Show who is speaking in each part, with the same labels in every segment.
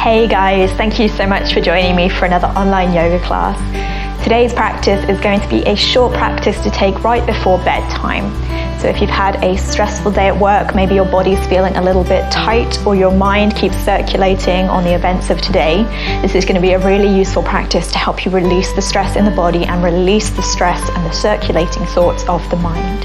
Speaker 1: Hey guys, thank you so much for joining me for another online yoga class. Today's practice is going to be a short practice to take right before bedtime. So if you've had a stressful day at work, maybe your body's feeling a little bit tight or your mind keeps circulating on the events of today, this is going to be a really useful practice to help you release the stress in the body and release the stress and the circulating thoughts of the mind.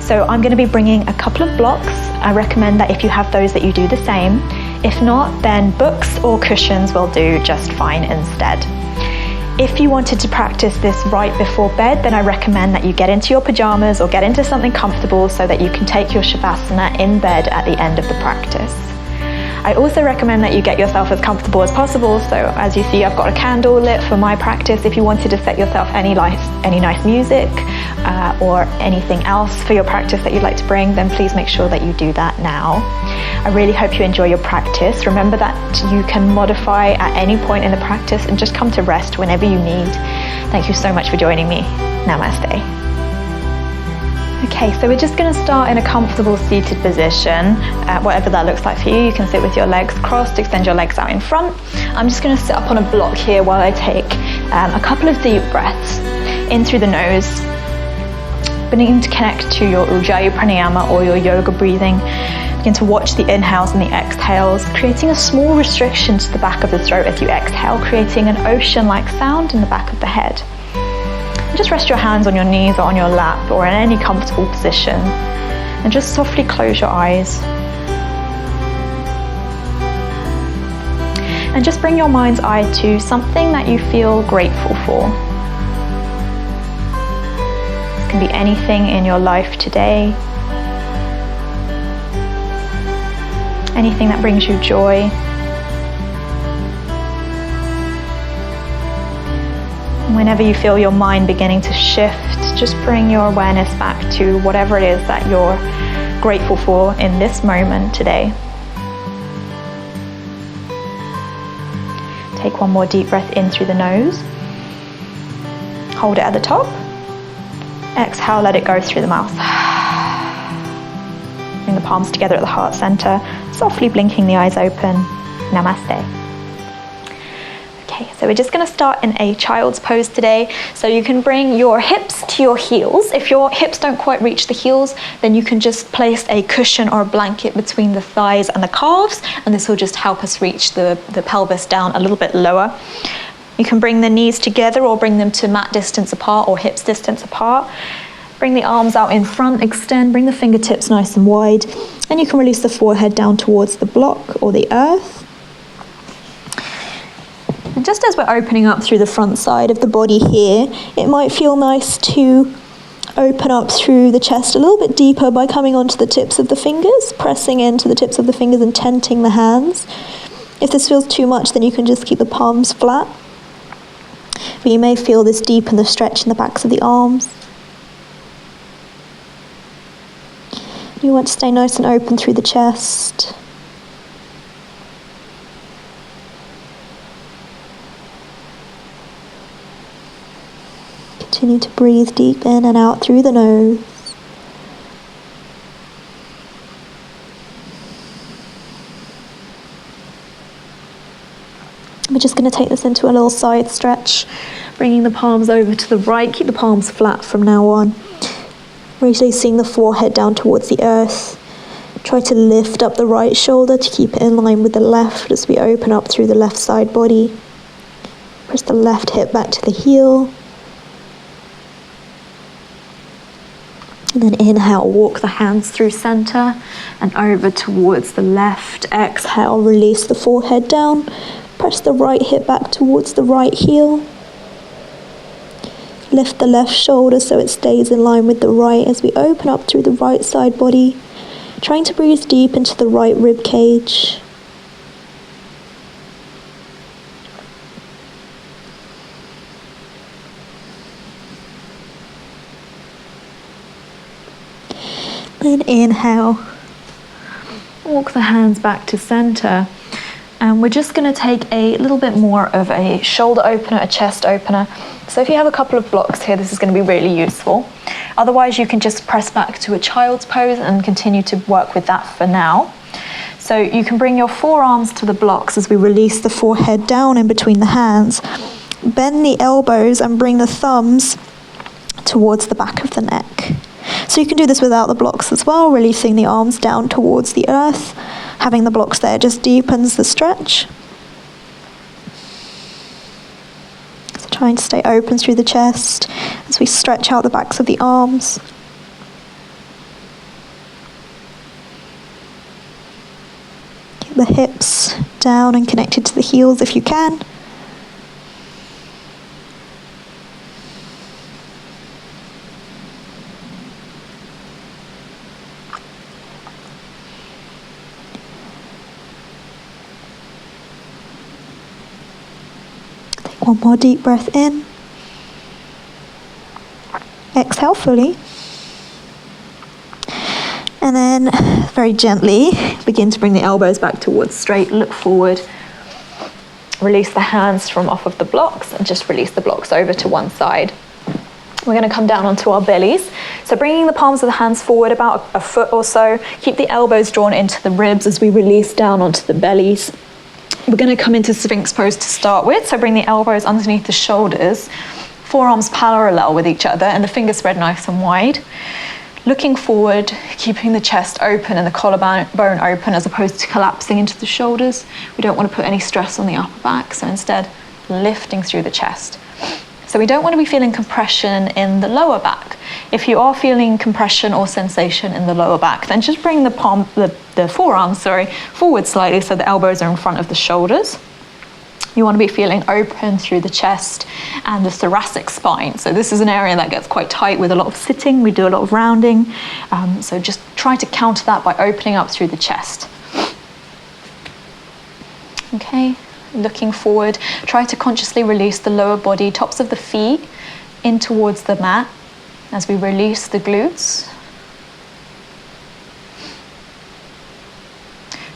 Speaker 1: So I'm going to be bringing a couple of blocks. I recommend that if you have those that you do the same. If not, then books or cushions will do just fine instead. If you wanted to practice this right before bed, then I recommend that you get into your pajamas or get into something comfortable so that you can take your Shavasana in bed at the end of the practice. I also recommend that you get yourself as comfortable as possible. So as you see, I've got a candle lit for my practice. If you wanted to set yourself any nice music or anything else for your practice that you'd like to bring, then please make sure that you do that now. I really hope you enjoy your practice. Remember that you can modify at any point in the practice and just come to rest whenever you need. Thank you so much for joining me. Namaste. Okay, so we're just going to start in a comfortable seated position, whatever that looks like for you. You can sit with your legs crossed, extend your legs out in front. I'm just going to sit up on a block here while I take a couple of deep breaths in through the nose, beginning to connect to your Ujjayi Pranayama or your yoga breathing. Begin to watch the inhales and the exhales, creating a small restriction to the back of the throat as you exhale, creating an ocean-like sound in the back of the head. Just rest your hands on your knees or on your lap or in any comfortable position and just softly close your eyes. And just bring your mind's eye to something that you feel grateful for. This can be anything in your life today, anything that brings you joy. Whenever you feel your mind beginning to shift, just bring your awareness back to whatever it is that you're grateful for in this moment today. Take one more deep breath in through the nose. Hold it at the top. Exhale, let it go through the mouth. Bring the palms together at the heart center, softly blinking the eyes open. Namaste. Okay, so we're just going to start in a child's pose today. So you can bring your hips to your heels. If your hips don't quite reach the heels, then you can just place a cushion or a blanket between the thighs and the calves, and this will just help us reach the pelvis down a little bit lower. You can bring the knees together or bring them to mat distance apart or hips distance apart. Bring the arms out in front, extend, bring the fingertips nice and wide, and you can release the forehead down towards the block or the earth. And just as we're opening up through the front side of the body here, it might feel nice to open up through the chest a little bit deeper by coming onto the tips of the fingers, pressing into the tips of the fingers and tenting the hands. If this feels too much, then you can just keep the palms flat. But you may feel this deepen the stretch in the backs of the arms. You want to stay nice and open through the chest. Continue to breathe deep in and out through the nose. We're just going to take this into a little side stretch, bringing the palms over to the right. Keep the palms flat from now on. Releasing the forehead down towards the earth. Try to lift up the right shoulder to keep it in line with the left as we open up through the left side body. Press the left hip back to the heel. And then inhale, walk the hands through center and over towards the left. Exhale, release the forehead down. Press the right hip back towards the right heel. Lift the left shoulder so it stays in line with the right as we open up through the right side body. Trying to breathe deep into the right rib cage. Then inhale, walk the hands back to center, and we're just going to take a little bit more of a shoulder opener, a chest opener. So if you have a couple of blocks here, this is going to be really useful. Otherwise, you can just press back to a child's pose and continue to work with that for now. So you can bring your forearms to the blocks as we release the forehead down in between the hands. Bend the elbows and bring the thumbs towards the back of the neck. So you can do this without the blocks as well, releasing the arms down towards the earth. Having the blocks there just deepens the stretch. So trying to stay open through the chest as we stretch out the backs of the arms. Keep the hips down and connected to the heels if you can. One more deep breath in. Exhale fully. And then very gently begin to bring the elbows back towards straight, look forward. Release the hands from off of the blocks and just release the blocks over to one side. We're going to come down onto our bellies. So bringing the palms of the hands forward about a foot or so. Keep the elbows drawn into the ribs as we release down onto the bellies. We're going to come into Sphinx pose to start with. So bring the elbows underneath the shoulders, forearms parallel with each other and the fingers spread nice and wide. Looking forward, keeping the chest open and the collarbone open as opposed to collapsing into the shoulders. We don't want to put any stress on the upper back, so instead lifting through the chest. So we don't want to be feeling compression in the lower back. If you are feeling compression or sensation in the lower back, then just bring the forearms forward slightly so the elbows are in front of the shoulders. You want to be feeling open through the chest and the thoracic spine. So this is an area that gets quite tight with a lot of sitting. We do a lot of rounding. So just try to counter that by opening up through the chest. Okay. Looking forward, try to consciously release the lower body, tops of the feet in towards the mat as we release the glutes.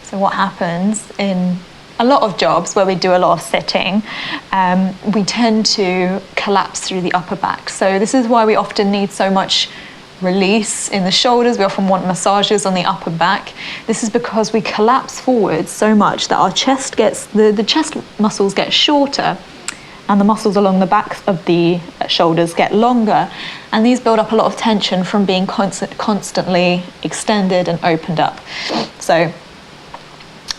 Speaker 1: So what happens in a lot of jobs where we do a lot of sitting, we tend to collapse through the upper back. So this is why we often need so much release in the shoulders. We often want massages on the upper back. This is because we collapse forward so much that our chest gets, the chest muscles get shorter and the muscles along the back of the shoulders get longer, and these build up a lot of tension from being constantly extended and opened up. So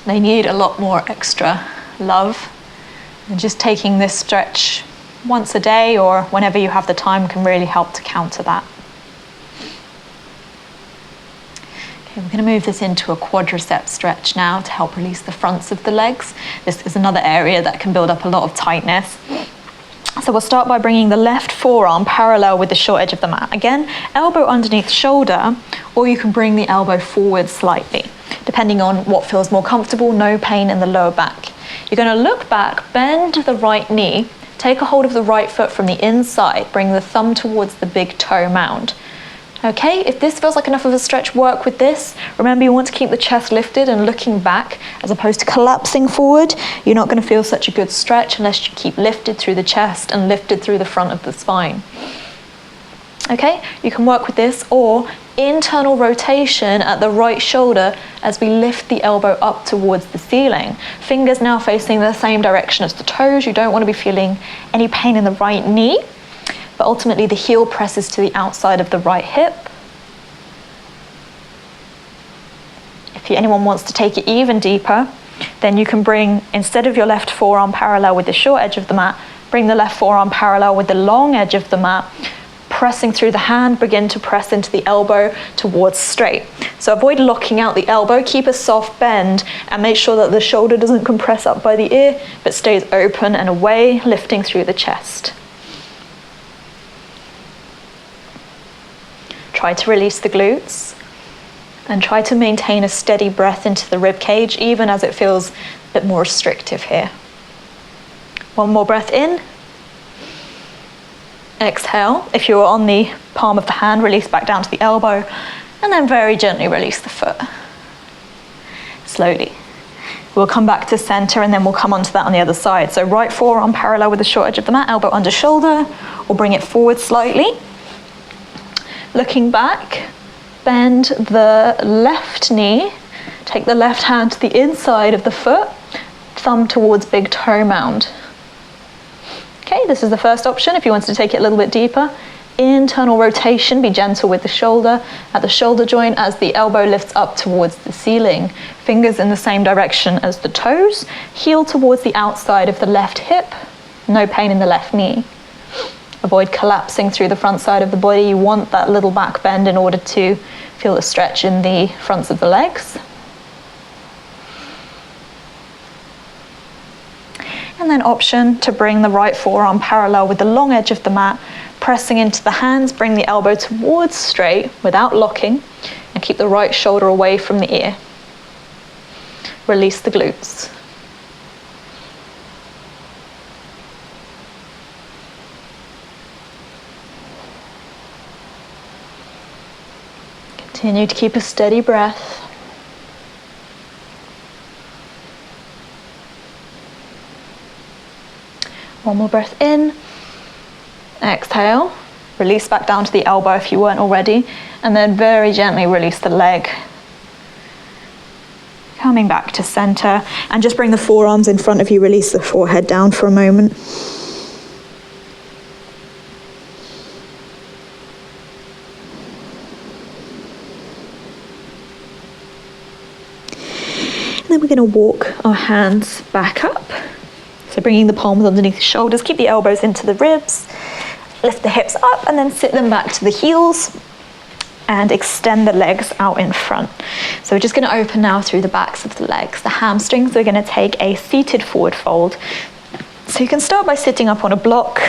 Speaker 1: they need a lot more extra love, and just taking this stretch once a day or whenever you have the time can really help to counter that. We're going to move this into a quadricep stretch now to help release the fronts of the legs. This is another area that can build up a lot of tightness. So we'll start by bringing the left forearm parallel with the short edge of the mat. Again, elbow underneath shoulder, or you can bring the elbow forward slightly, depending on what feels more comfortable. No pain in the lower back. You're going to look back, bend the right knee, take a hold of the right foot from the inside, bring the thumb towards the big toe mound. Okay, if this feels like enough of a stretch, work with this. Remember, you want to keep the chest lifted and looking back as opposed to collapsing forward. You're not going to feel such a good stretch unless you keep lifted through the chest and lifted through the front of the spine. Okay, you can work with this, or internal rotation at the right shoulder as we lift the elbow up towards the ceiling. Fingers now facing the same direction as the toes. You don't want to be feeling any pain in the right knee, but ultimately the heel presses to the outside of the right hip. If anyone wants to take it even deeper, then you can bring, instead of your left forearm parallel with the short edge of the mat, bring the left forearm parallel with the long edge of the mat, pressing through the hand, begin to press into the elbow towards straight. So avoid locking out the elbow, keep a soft bend, and make sure that the shoulder doesn't compress up by the ear, but stays open and away, lifting through the chest. Try to release the glutes and try to maintain a steady breath into the rib cage, even as it feels a bit more restrictive here. One more breath in. Exhale. If you're on the palm of the hand, release back down to the elbow, and then very gently release the foot. Slowly. We'll come back to center and then we'll come onto that on the other side. So right forearm parallel with the short edge of the mat, elbow under shoulder, or bring it forward slightly. Looking back, bend the left knee, take take the left hand to the inside of the foot, thumb towards big toe mound. Okay, this is the first option. If you wanted to take it a little bit deeper, internal rotation, be gentle with the shoulder at the shoulder joint as the elbow lifts up towards the ceiling. Fingers in the same direction as the toes, heel towards the outside of the left hip, no pain in the left knee. Avoid collapsing through the front side of the body. You want that little back bend in order to feel the stretch in the fronts of the legs. And then option to bring the right forearm parallel with the long edge of the mat, pressing into the hands, bring the elbow towards straight without locking, and keep the right shoulder away from the ear. Release the glutes. Continue to keep a steady breath. One more breath in. Exhale. Release back down to the elbow if you weren't already, and then very gently release the leg. Coming back to center, and just bring the forearms in front of you, release the forehead down for a moment. And then we're going to walk our hands back up. So bringing the palms underneath the shoulders, keep the elbows into the ribs, lift the hips up and then sit them back to the heels and extend the legs out in front. So we're just going to open now through the backs of the legs. The hamstrings, we're going to take a seated forward fold. So you can start by sitting up on a block.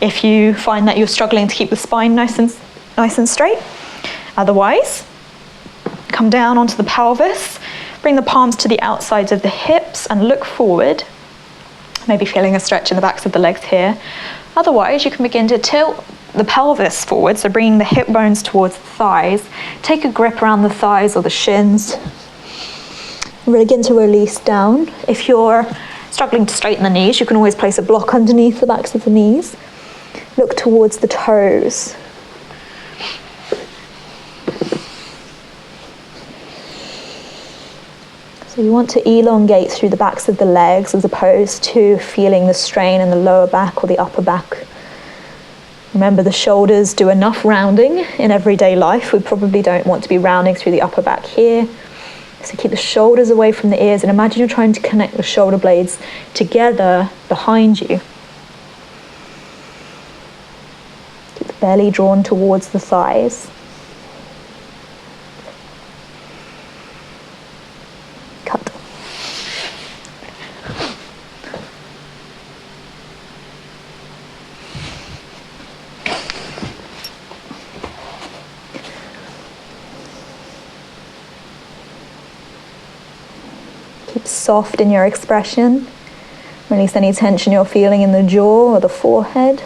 Speaker 1: If you find that you're struggling to keep the spine nice and straight. Otherwise, come down onto the pelvis, bring the palms to the outsides of the hips and look forward, maybe feeling a stretch in the backs of the legs here. Otherwise, you can begin to tilt the pelvis forward, so bringing the hip bones towards the thighs. Take a grip around the thighs or the shins. Begin to release down. If you're struggling to straighten the knees, you can always place a block underneath the backs of the knees. Look towards the toes. So you want to elongate through the backs of the legs as opposed to feeling the strain in the lower back or the upper back. Remember, the shoulders do enough rounding in everyday life. We probably don't want to be rounding through the upper back here. So keep the shoulders away from the ears and imagine you're trying to connect the shoulder blades together behind you. Keep the belly drawn towards the thighs. Cut. Keep soft in your expression. Release any tension you're feeling in the jaw or the forehead.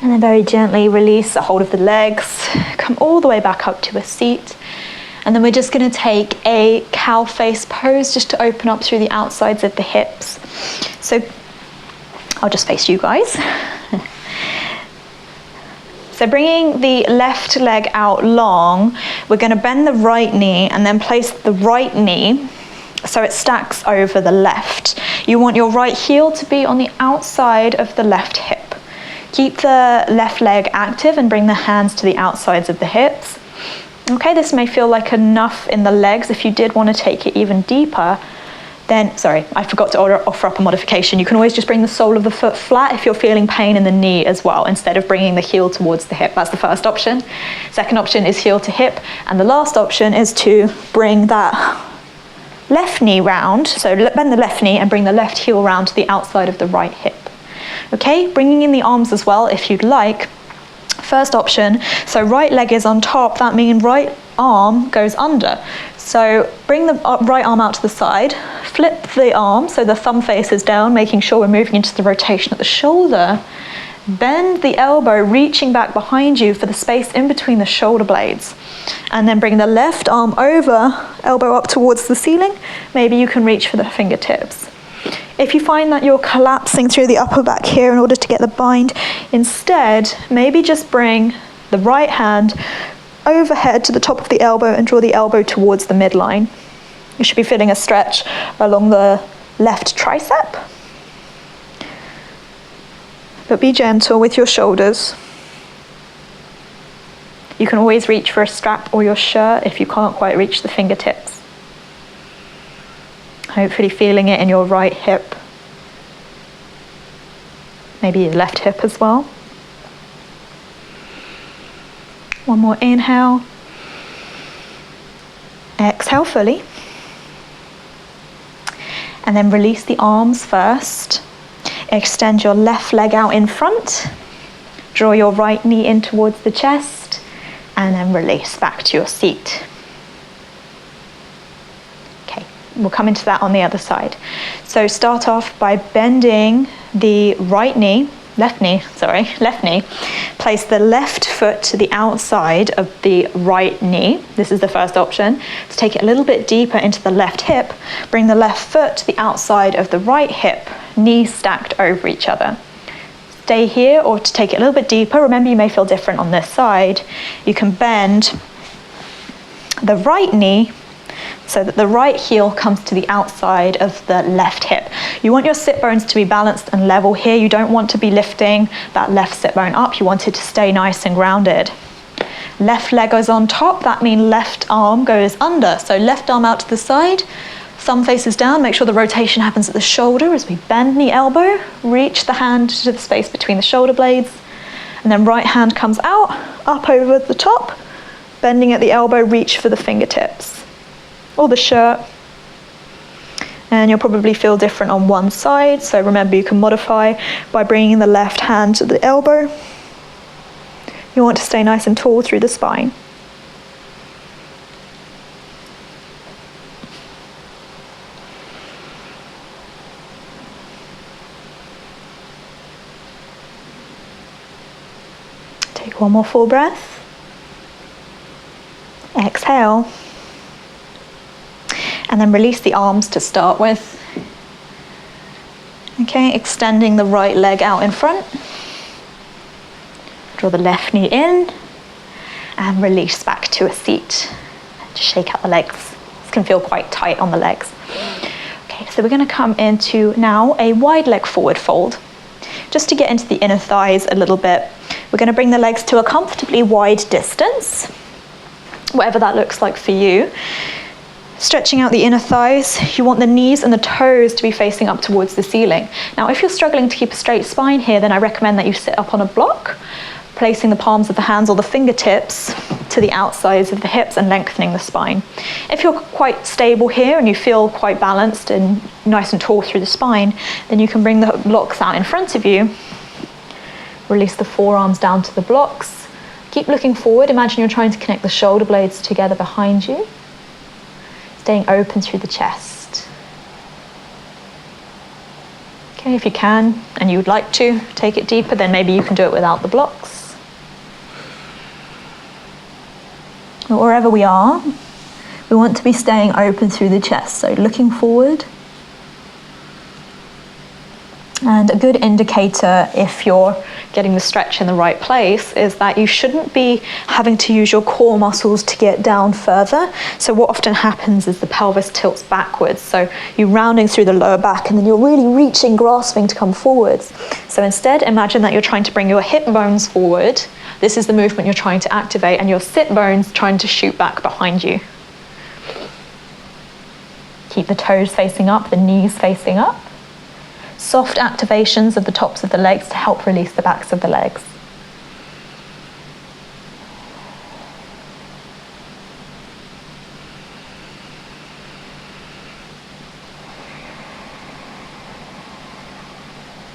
Speaker 1: And then very gently release the hold of the legs, come all the way back up to a seat. And then we're just going to take a cow face pose just to open up through the outsides of the hips. So I'll just face you guys. So bringing the left leg out long, we're going to bend the right knee and then place the right knee so it stacks over the left. You want your right heel to be on the outside of the left hip. Keep the left leg active and bring the hands to the outsides of the hips. Okay, this may feel like enough in the legs. If you did want to take it even deeper, then, sorry, I forgot to offer up a modification. You can always just bring the sole of the foot flat if you're feeling pain in the knee as well, instead of bringing the heel towards the hip. That's the first option. Second option is heel to hip. And the last option is to bring that left knee round. So bend the left knee and bring the left heel round to the outside of the right hip. Okay, bringing in the arms as well if you'd like. First option, so right leg is on top, that means right arm goes under. So bring the right arm out to the side, flip the arm so the thumb faces down, making sure we're moving into the rotation at the shoulder. Bend the elbow, reaching back behind you for the space in between the shoulder blades. And then bring the left arm over, elbow up towards the ceiling. Maybe you can reach for the fingertips. If you find that you're collapsing through the upper back here in order to get the bind, instead, maybe just bring the right hand overhead to the top of the elbow and draw the elbow towards the midline. You should be feeling a stretch along the left tricep. But be gentle with your shoulders. You can always reach for a strap or your shirt if you can't quite reach the fingertips. Hopefully feeling it in your right hip. Maybe your left hip as well. One more inhale. Exhale fully. And then release the arms first. Extend your left leg out in front. Draw your right knee in towards the chest. And then release back to your seat. Okay, we'll come into that on the other side. So start off by bending the left knee. Place the left foot to the outside of the right knee. This is the first option. To take it a little bit deeper into the left hip, bring the left foot to the outside of the right hip, knees stacked over each other. Stay here, or to take it a little bit deeper, remember you may feel different on this side, you can bend the right knee so that the right heel comes to the outside of the left hip. You want your sit bones to be balanced and level here. You don't want to be lifting that left sit bone up. You want it to stay nice and grounded. Left leg goes on top. That means left arm goes under. So left arm out to the side, thumb faces down. Make sure the rotation happens at the shoulder as we bend the elbow. Reach the hand to the space between the shoulder blades. And then right hand comes out, up over the top. Bending at the elbow, reach for the fingertips or the shirt. And you'll probably feel different on one side. So remember, you can modify by bringing the left hand to the elbow. You want to stay nice and tall through the spine. Take one more full breath. Exhale. And then release the arms to start with. Okay, extending the right leg out in front. Draw the left knee in and release back to a seat. Just shake out the legs. This can feel quite tight on the legs. Okay, so we're going to come into now a wide leg forward fold. Just to get into the inner thighs a little bit, we're going to bring the legs to a comfortably wide distance, whatever that looks like for you. Stretching out the inner thighs, you want the knees and the toes to be facing up towards the ceiling. Now, if you're struggling to keep a straight spine here, then I recommend that you sit up on a block, placing the palms of the hands or the fingertips to the outsides of the hips and lengthening the spine. If you're quite stable here and you feel quite balanced and nice and tall through the spine, then you can bring the blocks out in front of you. Release the forearms down to the blocks. Keep looking forward. Imagine you're trying to connect the shoulder blades together behind you. Staying open through the chest. Okay, if you can and you would like to take it deeper, then maybe you can do it without the blocks. But wherever we are, we want to be staying open through the chest, so looking forward. And a good indicator if you're getting the stretch in the right place is that you shouldn't be having to use your core muscles to get down further. So what often happens is the pelvis tilts backwards. So you're rounding through the lower back and then you're really reaching, grasping to come forwards. So instead, imagine that you're trying to bring your hip bones forward. This is the movement you're trying to activate, and your sit bones trying to shoot back behind you. Keep the toes facing up, the knees facing up. Soft activations of the tops of the legs to help release the backs of the legs.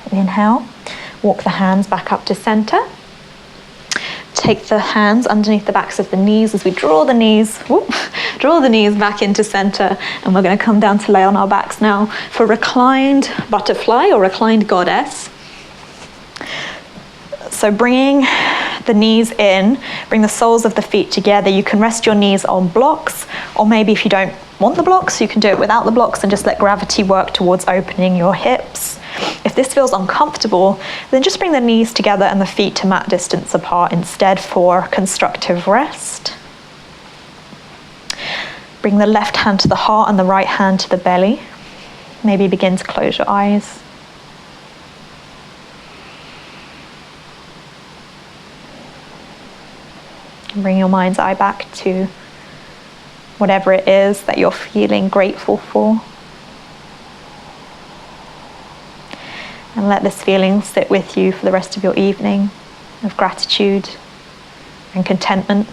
Speaker 1: Inhale, walk the hands back up to center. Take the hands underneath the backs of the knees as we draw the knees back into center, and we're going to come down to lay on our backs now for reclined butterfly or reclined goddess. So bringing the knees in, bring the soles of the feet together. You can rest your knees on blocks, or maybe if you don't want the blocks, you can do it without the blocks and just let gravity work towards opening your hips. If this feels uncomfortable, then just bring the knees together and the feet to mat distance apart instead for constructive rest. Bring the left hand to the heart and the right hand to the belly. Maybe begin to close your eyes. And bring your mind's eye back to whatever it is that you're feeling grateful for. And let this feeling sit with you for the rest of your evening of gratitude and contentment.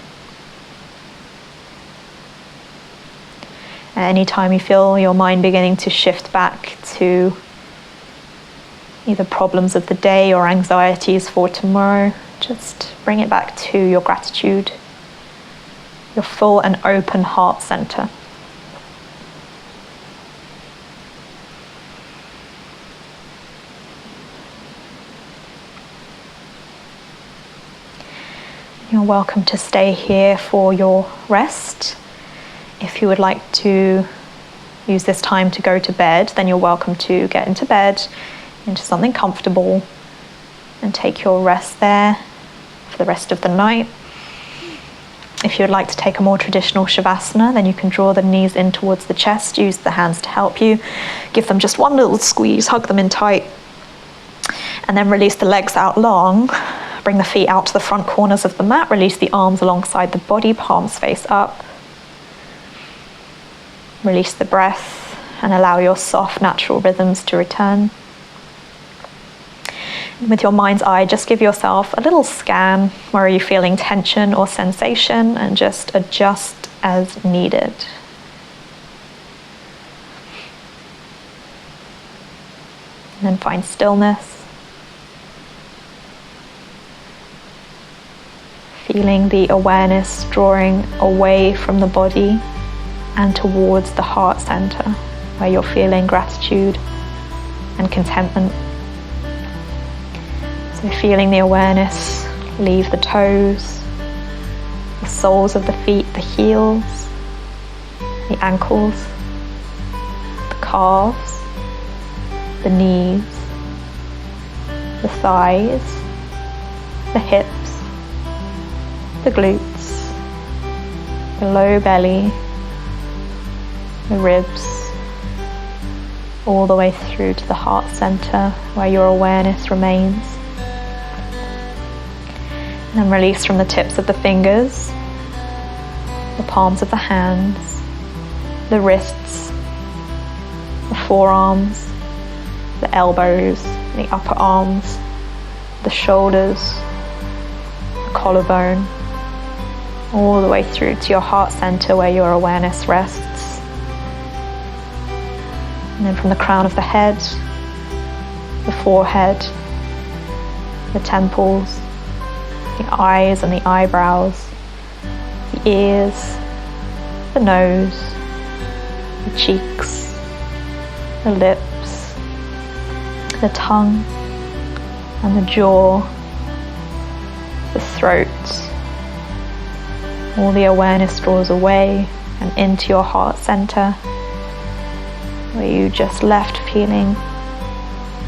Speaker 1: At any time you feel your mind beginning to shift back to either problems of the day or anxieties for tomorrow, just bring it back to your gratitude, your full and open heart center. You're welcome to stay here for your rest. If you would like to use this time to go to bed, then you're welcome to get into bed, into something comfortable, and take your rest there for the rest of the night. If you would like to take a more traditional Shavasana, then you can draw the knees in towards the chest, use the hands to help you, give them just one little squeeze, hug them in tight, and then release the legs out long. Bring the feet out to the front corners of the mat, release the arms alongside the body, palms face up. Release the breath and allow your soft, natural rhythms to return. And with your mind's eye, just give yourself a little scan. Where are you feeling tension or sensation? And just adjust as needed. And then find stillness. Feeling the awareness drawing away from the body and towards the heart center, where you're feeling gratitude and contentment. So feeling the awareness leave the toes, the soles of the feet, the heels, the ankles, the calves, the knees, the thighs, the hips, the glutes, the low belly, the ribs, all the way through to the heart center where your awareness remains. And then release from the tips of the fingers, the palms of the hands, the wrists, the forearms, the elbows, the upper arms, the shoulders, the collarbone, all the way through to your heart center where your awareness rests. And then from the crown of the head, the forehead, the temples, the eyes and the eyebrows, the ears, the nose, the cheeks, the lips, the tongue and the jaw, the throat. All the awareness draws away and into your heart center, where you just left feeling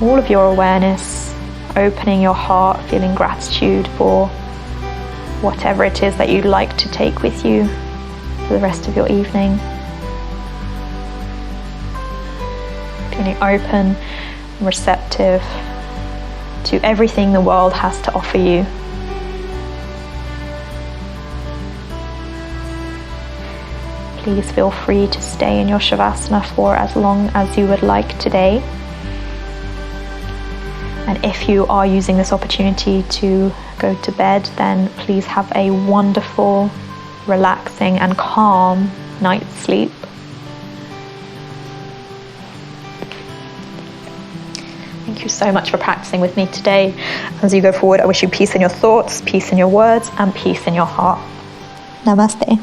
Speaker 1: all of your awareness, opening your heart, feeling gratitude for whatever it is that you'd like to take with you for the rest of your evening. Feeling open and receptive to everything the world has to offer you. Please feel free to stay in your Shavasana for as long as you would like today. And if you are using this opportunity to go to bed, then please have a wonderful, relaxing and calm night's sleep. Thank you so much for practicing with me today. As you go forward, I wish you peace in your thoughts, peace in your words, and peace in your heart. Namaste.